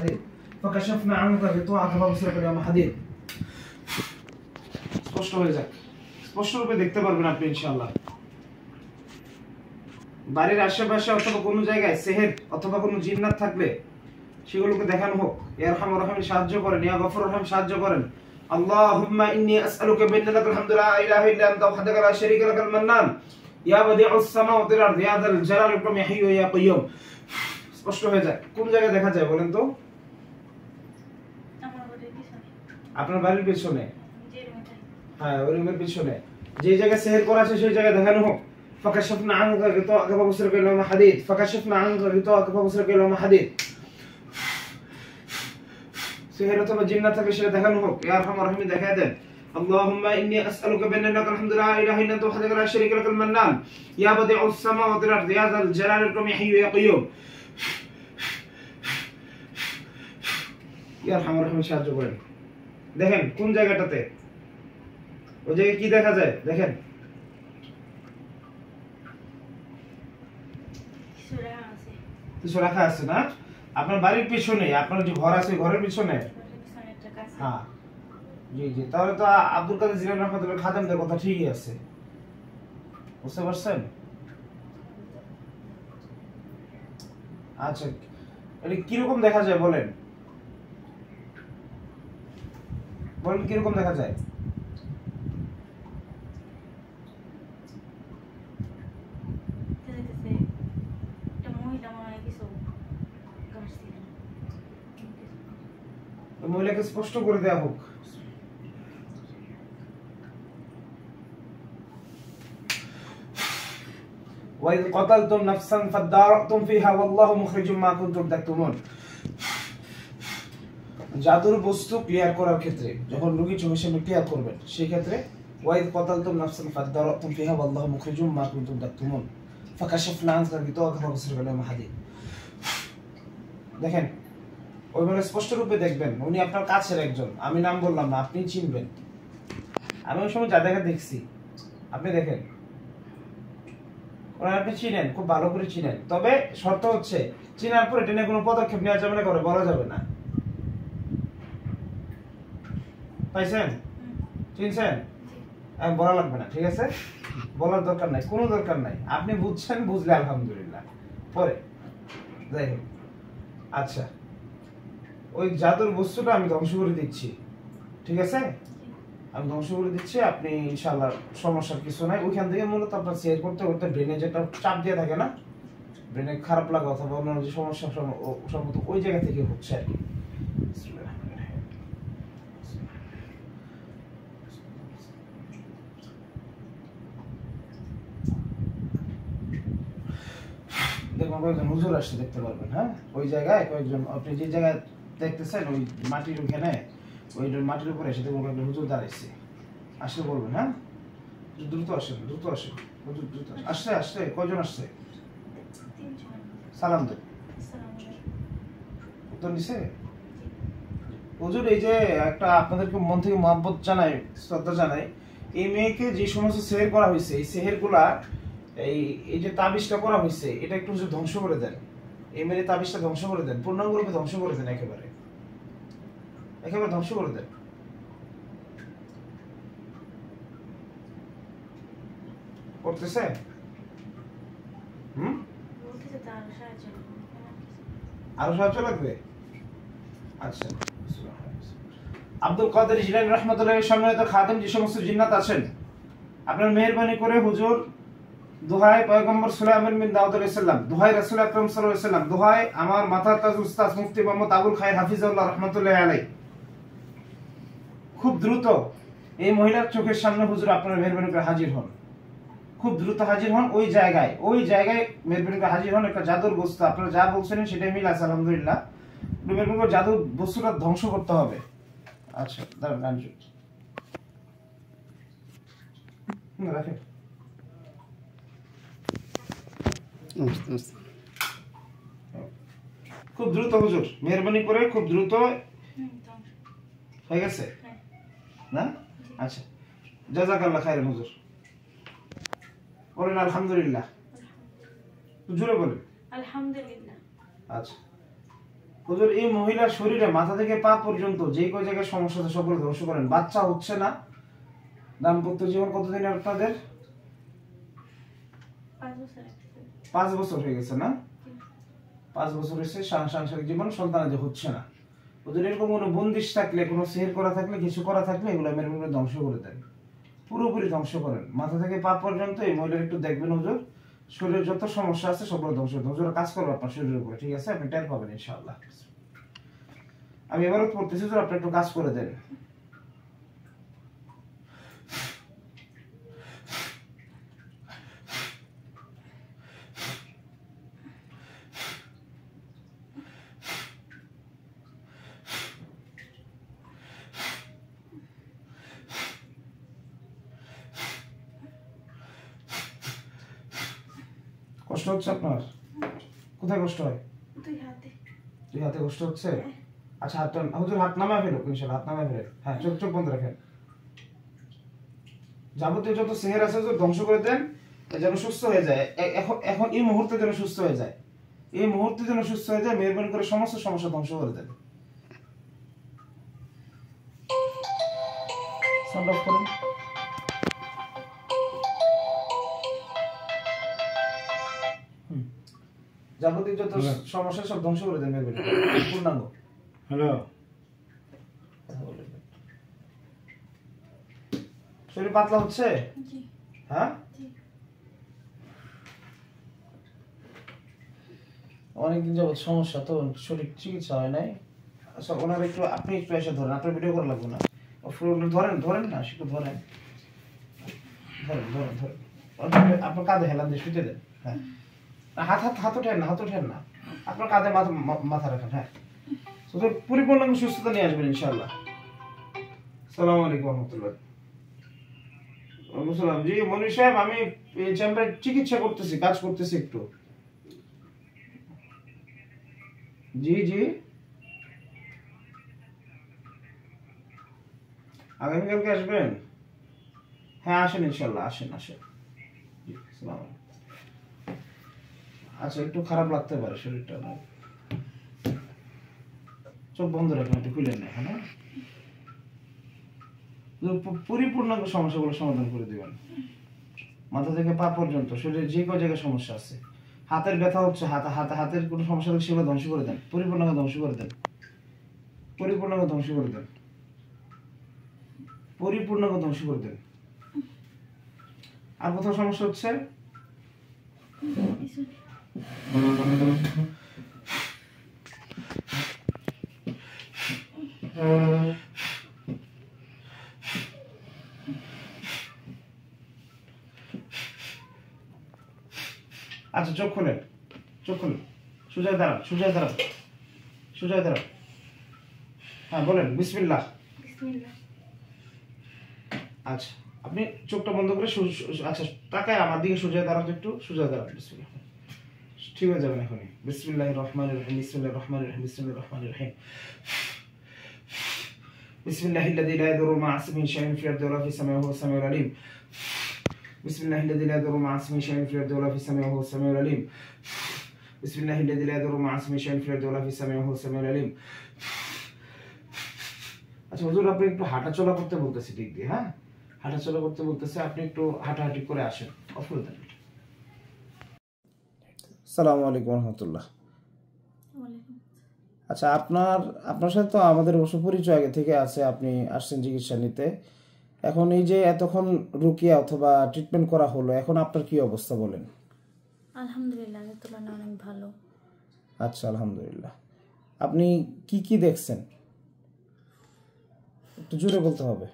حديد فكشفنا عنك غطاءك فبصرك اليوم حديد স্পষ্ট হয়ে যাক স্পষ্ট রূপে দেখতে পারবেন আপনি ইনশাআল্লাহ বাড়ির আশেপাশে অথবা কোনো জায়গায় সেহের অথবা কোনো জিন্নাত থাকলে সেগুলোকে দেখানো হোক ইয়া আরহামুর রাহিম সাহায্য করেন ইয়া গফুরুর রহিম সাহায্য করেন আল্লাহুম্মা ইন্নী আসআলুকা বিআন্নাকা আলহামদু লা ইলাহা ইল্লা আনতা ওয়াহদাকা লা শারীকা লাকাল মান্নান ইয়া বাদিউস সামাওয়াতি ওয়াল আরদি ইয়া যাল জালালি ওয়াল ইকরাম ইয়া হাইয়্যু ইয়া কাইয়্যুম স্পষ্ট হয়ে যায় কোন জায়গায় দেখা যায় বলেন তো আপনার বাড়ির পিছনে হ্যাঁ ওই রুমের পিছনে যে জায়গায় সেহের করা আছে সেই জায়গায় দেখানো হোক فكشفنا عنك غطاءك فبصرك اليوم حديد فكشفنا عنك غطاءك فبصرك اليوم حديد সেহের অথবা জিন্নাত থাকে সেটা দেখানো হোক ইয়া আরহামুর রাহিম দেখা দেন اللهم إني أسألك بأن لك الحمد لا إله إلا أنت وحدك لا شريك لك المنان يا بديع السماوات والأرض يا ذا الجلال والإكرام يا حي يا قيوم ইয়া আরহামুর রাহিম সাহায্য করেন দেখেন কোন জায়গাটাতে ওই জায়গায় কি দেখা যায় দেখেন কিছু রাখা আছে না আপনার বাড়ির পিছনে আপনার যে ঘর আছে ঘরের পিছনে হ্যাঁ জি জি তাহলে তো আব্দুল কাদের জিলানী রাহমাতুল্লাহ খাদেমদের কথা ঠিকই আছে বুঝতে পারছেন আচ্ছা এটা কিরকম দেখা যায় বলেন বলেন কিরকম দেখা যায় মহিলাকে স্পষ্ট করে দেয়া হোক وَإِذْ قَتَلْتُمْ نَفْسًا فَادَّارَأْتُمْ فِيهَا وَاللَّهُ مُخْرِجٌ مَا كُنتُمْ تَكْتُمُونَ জাদুর বস্তু ক্লিয়ার করার ক্ষেত্রে যখন রোগী চোখের সামনে ক্লিয়ার করবেন সেই ক্ষেত্রে وَإِذْ قَتَلْتُمْ نَفْسًا فَادَّارَأْتُمْ فِيهَا وَاللَّهُ مُخْرِجٌ مَا كُنتُمْ تَكْتُمُونَ فَكَشَفْنَا عَنكَ غِطَاءَكَ فَبَصَرَكَ اليَوْمَ حَدِيدٌ দেখেন ওইভাবে স্পষ্ট রূপে দেখবেন উনি আপনার কাছের একজন আমি নাম বললাম না আপনি চিনবেন আমি ওই সময় যা দেখা দেখছি আপনি দেখেন ওরা আপনি চিনেন খুব ভালো করে চিনেন তবে শর্ত হচ্ছে চিনার পর এটা নিয়ে কোনো পদক্ষেপ নেওয়া যাবে না করে বলা যাবে না পাইছেন চিনছেন আমি বলা লাগবে না ঠিক আছে বলার দরকার নাই কোনো দরকার নাই আপনি বুঝছেন বুঝলে আলহামদুলিল্লাহ পরে যাই হোক আচ্ছা ওই জাদুর বস্তুটা আমি ধ্বংস করে দিচ্ছি ঠিক আছে আমি ধ্বংস করে দিচ্ছি আপনি ইনশাআল্লাহ সমস্যার কিছু নাই ওইখান থেকে মূলত আপনার সেট করতে করতে ব্রেনে যেটা চাপ দিয়ে থাকে না ব্রেনে খারাপ লাগা অথবা অন্য যে সমস্যা সম্ভবত ওই জায়গা থেকে হচ্ছে আর কি দেখুন কয়েকজন হুজুর আসছে দেখতে পারবেন হ্যাঁ ওই জায়গায় কয়েকজন আপনি যে জায়গায় দেখতেছেন ওই মাটির ওখানে ওই মাটির উপরে এসে দেখুন কয়েকজন হুজুর দাঁড়াইছে আসলে বলবেন হ্যাঁ দ্রুত আসেন হুজুর দ্রুত আসছে কয়জন আসছে সালাম দেন উত্তর দিছে হুজুর এই যে একটা আপনাদেরকে মন থেকে মহব্বত জানাই শ্রদ্ধা জানাই এই মেয়েকে যে সমস্ত সেহের করা হয়েছে এই সেহের গুলা এই যে তাবিজটা করা হয়েছে এটা একটু ধ্বংস করে দেন এই মেয়ের তাবিজটা ধ্বংস করে দেন পূর্ণাঙ্গ রূপে ধ্বংস করে দেন একেবারে ধ্বংস করে দেন করতেছে আরো সাহায্য লাগবে আচ্ছা আব্দুল কাদের জিলানী রাহমাতুল্লাহির সম্মানিত খাদেম যে সমস্ত জিন্নাত আছেন আপনার মেহেরবানি করে হুজুর দোহাই পয়গম্বর সুলাইমান বিন দাউদ আলাইহিস সালাম দোহাই রাসূল আকরাম সাল্লাল্লাহু আলাইহি ওয়াসাল্লাম দোহাই আমার মাথার তাজ উস্তাদ মুফতি মুহাম্মদ আবুল খায়র হাফিজাহুল্লাহ রাহমাতুল্লাহি আলাইহি খুব দ্রুত এই মহিলার চোখের সামনে হুজুর আপনার মেহেরবানি করে হাজির হন খুব দ্রুত হাজির হন ওই জায়গায় মেহেরবানি করে হাজির হন একটা জাদুর বস্তু আপনারা যা বলছেন সেটাই মিল আছে আলহামদুলিল্লাহ মেহেরবানি করে জাদুর বস্তুটা ধ্বংস করতে হবে আচ্ছা দাঁড়ান রাখেন খুব দ্রুত হুজুর মেহেরবানি করে খুব দ্রুত হয়ে গেছে না আচ্ছা জাযাকাল্লাহ খাইরান হুজুর বলেন আলহামদুলিল্লাহ জোরে বলেন আলহামদুলিল্লাহ আচ্ছা হুজুর এই মহিলার শরীরে মাথা থেকে পা পর্যন্ত যে কয় জায়গায় সমস্যা আছে সবগুলো ধ্বংস করেন। বাচ্চা হচ্ছে না, দাম্পত্য জীবন কতদিন আপনাদের? 5 বছর হয়ে গেছে না? 5 বছর হয়েছে, সাংসারিক জীবন সন্তান যে হচ্ছে না। ওদের এরকম কোনো বন্দিশ থাকলে, কোনো সিহির করা থাকলে, কিছু করা থাকলে এগুলো মেরে মেরে ধ্বংস করে দেন, পুরোপুরি ধ্বংস করেন। মাথা থেকে পা পর্যন্ত এই মহিলার একটু দেখবেন হুজুর, শরীরের যত সমস্যা আছে সবগুলো ধ্বংস করে। হুজুর কাজ করবে আপনার শরীরের উপরে, ঠিক আছে? আপনি টের পাবেন ইনশাআল্লাহ। আমি এবারও করতেছি হুজুর, আপনি একটু কাজ করে দেন। কষ্ট হচ্ছে আপনার? কোথায় কষ্ট হয়? দুই হাতে কষ্ট হচ্ছে? আচ্ছা হাতটা হুজুর হাত নামায় ফেলো ইনশাআল্লাহ, হাত নামায় ফেলো। হ্যাঁ, চোখ চোখ বন্ধ রাখেন। যাবতীয় যত সিহির আছে হুজুর ধ্বংস করে দেন, যেন সুস্থ হয়ে যায়। এখন এখন এই মুহূর্তে যেন সুস্থ হয়ে যায়, এই মুহূর্তে যেন সুস্থ হয়ে যায়। মেহরবানি করে সমস্ত সমস্যা ধ্বংস করে দেন। সাউন্ড অফ করুন। যাবতীয় যত সমস্যা সব ধ্বংস করে দেন মেহরবানি করে, পূর্ণাঙ্গ। হ্যালো, শরীর পাতলা হচ্ছে? হ্যাঁ, অনেকদিন যাবত সমস্যা তো, শরীর চিকিৎসা হয় নাই। আচ্ছা ওনার একটু, আপনি একটু এসে ধরেন, আপনার ভিডিও করা লাগবে না। ধরেন ধরেন না, একটু ধরেন ধরেন ধরেন ধরেন। আপনার কাঁধে হেলান দিয়ে শুতে দেন। হ্যাঁ, হাত হাত হাত ওঠেন না, হাত ওঠেন না, আপনার কাঁধে মাথা রাখেন। হ্যাঁ, পরিপূর্ণ সুস্থতা নিয়ে আসবেন ইনশাআল্লাহ। আসসালামু আলাইকুম রহমতুল্লাহ। ওয়ালাইকুম জি মনির সাহেব, আমি এই চেম্বারে চিকিৎসা করতেছি, কাজ করতেছি একটু। জি জি, আগামীকালকে আসবেন? হ্যাঁ আসেন ইনশাল্লাহ, আসেন আসেন। জি, আসসালামু আলাইকুম। আচ্ছা একটু খারাপ লাগতে পারে শরীরটা, চোখ বন্ধ রাখেন, একটু খুলে নেই। হ্যাঁ, পরিপূর্ণ সমস্যাগুলো সমাধান করে দিবেন। মাথা থেকে পা পর্যন্ত শরীরের যে কোনো জায়গায় সমস্যা আছে, হাতের ব্যথা হচ্ছে, হাতের কোনো সমস্যা হলে সেগুলো ধ্বংস করে দেন, পরিপূর্ণ ধ্বংস করে দেন, পরিপূর্ণ ধ্বংস করে দেন, পরিপূর্ণ ধ্বংস করে দেন। আর কোথাও সমস্যা হচ্ছে? আচ্ছা চোখ খুলেন, চোখ খুলেন, সুজায় দাঁড়ান, সুজায় দাঁড়ান, সুজায় দাঁড়ান। হ্যাঁ বলেন বিসমিল্লাহ। আচ্ছা আপনি চোখটা বন্ধ করে আচ্ছা তাকায় আমার দিকে সুজায় দাঁড়ান, একটু সুজায় দাঁড়ান। বিসমিল্লাহ, ঠিক হয়ে যাবেন এখনই। বিসমিল্লাহির রহমানির রহিম, বিসমিল্লাহির রহমানির রহিম, বিসমিল্লাহির রহমানির রহিম। বিসমিল্লাহিল্লাযী লা ইয়াদুররু মা ইসমিহি শাইউন ফিল আরদি ওয়ালা ফিস সামাই ওয়া হুয়াস সামিউল আলীম। বিসমিল্লাহিল্লাযী লা ইয়াদুররু মা ইসমিহি শাইউন ফিল আরদি ওয়ালা ফিস সামাই ওয়া হুয়াস সামিউল আলীম। বিসমিল্লাহিল্লাযী লা ইয়াদুররু মা ইসমিহি শাইউন ফিল আরদি ওয়ালা ফিস সামাই ওয়া হুয়াস সামিউল আলীম। আচ্ছা হুজুর আপনি একটু হাঁটাচলা করতে বলতেছি দিক দিয়ে। হ্যাঁ, হাঁটাচলা করতে বলতেছে, আপনি একটু হাঁটাহাঁটি করে আসেন। অফ করে দেন। আসসালামু আলাইকুম রহমতুল্লাহ। আচ্ছা আপনার সাথে তো আমাদের অবশ্য পরিচয় আগে থেকে আছে, আপনি আসছেন চিকিৎসা নিতে। এখন এই যে এতক্ষণ রুকিয়া অথবা ট্রিটমেন্ট করা হলো, এখন আপনার কি অবস্থা বলেন? আলহামদুলিল্লাহ, আগের তুলনায় অনেক ভালো। আচ্ছা আলহামদুলিল্লাহ। আপনি কি কি দেখছেন? একটু জোরে বলতে হবে।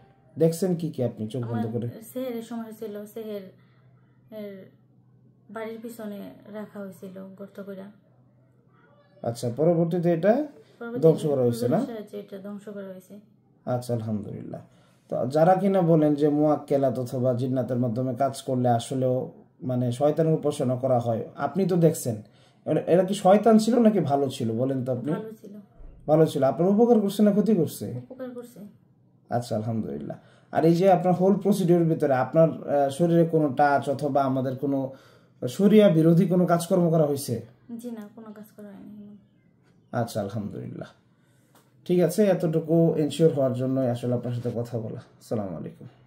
দেখছেন কি কি আপনি চোখ বন্ধ করে? সেহেরের সময় ছিল, সেহের বাড়ির পিছনে রাখা হয়েছিল গর্ত করে। আচ্ছা পরবর্তীতে এটা ধ্বংস করা হয়েছে না? এটা ধ্বংস করা হয়েছে। আচ্ছা আলহামদুলিল্লাহ। তো যারা কিনা বলেন যে মুয়াক্কেলাত অথবা জিন্নাতের মাধ্যমে কাজ করলে আসলেও মানে শয়তানের উপাসনা করা হয়, আপনি তো দেখছেন, এরা কি শয়তান ছিল নাকি ভালো ছিল বলেন তো আপনি? ভালো ছিল। ভালো ছিল। আপনার উপকার করছে না ক্ষতি করছে? উপকার করছে। আচ্ছা আলহামদুলিল্লাহ। আর এই যে আপনার হোল প্রসিডিওর ভিতরে আপনার শরীরে কোনো টাচ অথবা আমাদের কোনো শরিয়া বিরোধী কোনো কাজকর্ম করা হয়েছে? জি না, কোনো কাজ করা হয়নি। আচ্ছা, আলহামদুলিল্লাহ। ঠিক আছে, এতটুকু এনশিওর হওয়ার জন্যই আসলে আপনার সাথে কথা বলা। আসসালামু আলাইকুম।